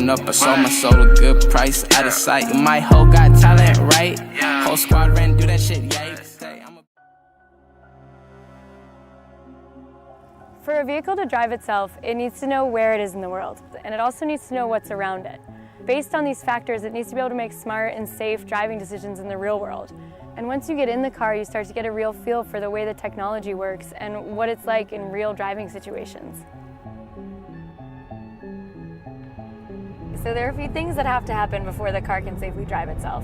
growing up, I sold my soul a good price, out of sight. My hoe got talent, right? Whole squad ran, do that shit, yikes. For a vehicle to drive itself, it needs to know where it is in the world, and it also needs to know what's around it. Based on these factors, it needs to be able to make smart and safe driving decisions in the real world. And once you get in the car, you start to get a real feel for the way the technology works and what it's like in real driving situations. So there are a few things that have to happen before the car can safely drive itself.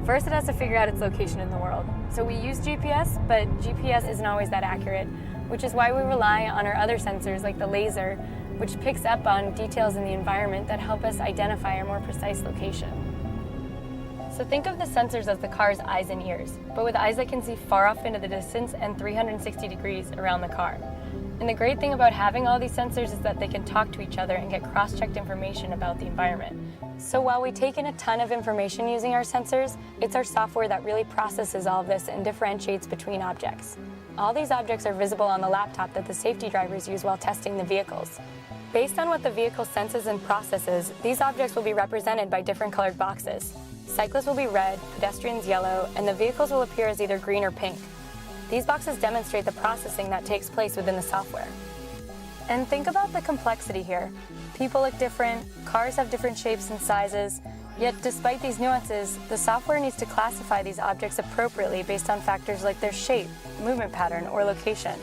First, it has to figure out its location in the world. So we use GPS, but GPS isn't always that accurate, which is why we rely on our other sensors like the laser, which picks up on details in the environment that help us identify a more precise location. So think of the sensors as the car's eyes and ears, but with eyes that can see far off into the distance and 360 degrees around the car. And the great thing about having all these sensors is that they can talk to each other and get cross-checked information about the environment. So while we take in a ton of information using our sensors, it's our software that really processes all of this and differentiates between objects. All these objects are visible on the laptop that the safety drivers use while testing the vehicles. Based on what the vehicle senses and processes, these objects will be represented by different colored boxes. Cyclists will be red, pedestrians yellow, and the vehicles will appear as either green or pink. These boxes demonstrate the processing that takes place within the software. And think about the complexity here. People look different, cars have different shapes and sizes, yet despite these nuances, the software needs to classify these objects appropriately based on factors like their shape, movement pattern, or location.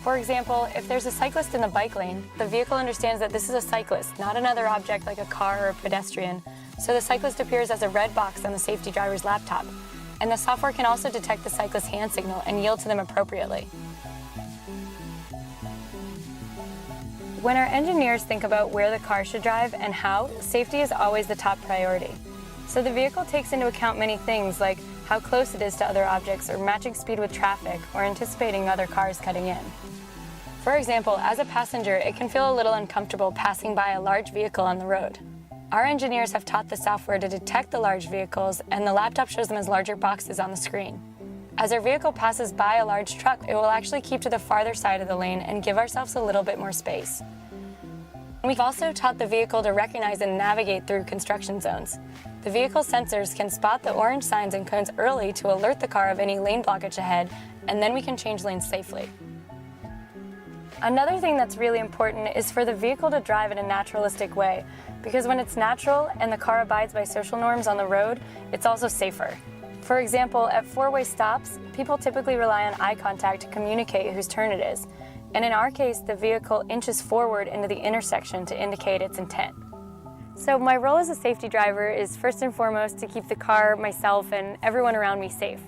For example, if there's a cyclist in the bike lane, the vehicle understands that this is a cyclist, not another object like a car or a pedestrian, so the cyclist appears as a red box on the safety driver's laptop. And the software can also detect the cyclist's hand signal and yield to them appropriately. When our engineers think about where the car should drive and how, safety is always the top priority. So the vehicle takes into account many things like how close it is to other objects or matching speed with traffic or anticipating other cars cutting in. For example, as a passenger, it can feel a little uncomfortable passing by a large vehicle on the road. Our engineers have taught the software to detect the large vehicles, and the laptop shows them as larger boxes on the screen. As our vehicle passes by a large truck, it will actually keep to the farther side of the lane and give ourselves a little bit more space. We've also taught the vehicle to recognize and navigate through construction zones. The vehicle sensors can spot the orange signs and cones early to alert the car of any lane blockage ahead, and then we can change lanes safely. Another thing that's really important is for the vehicle to drive in a naturalistic way, because when it's natural and the car abides by social norms on the road, it's also safer. For example, at four-way stops, people typically rely on eye contact to communicate whose turn it is. And in our case, the vehicle inches forward into the intersection to indicate its intent. So my role as a safety driver is first and foremost to keep the car, myself, and everyone around me safe.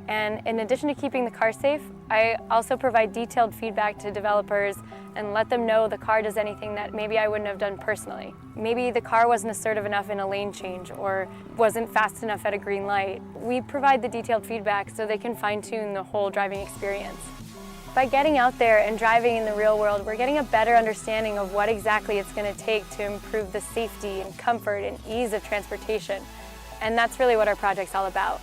And in addition to keeping the car safe, I also provide detailed feedback to developers and let them know the car does anything that maybe I wouldn't have done personally. Maybe the car wasn't assertive enough in a lane change or wasn't fast enough at a green light. We provide the detailed feedback so they can fine-tune the whole driving experience. By getting out there and driving in the real world, we're getting a better understanding of what exactly it's going to take to improve the safety and comfort and ease of transportation. And that's really what our project's all about.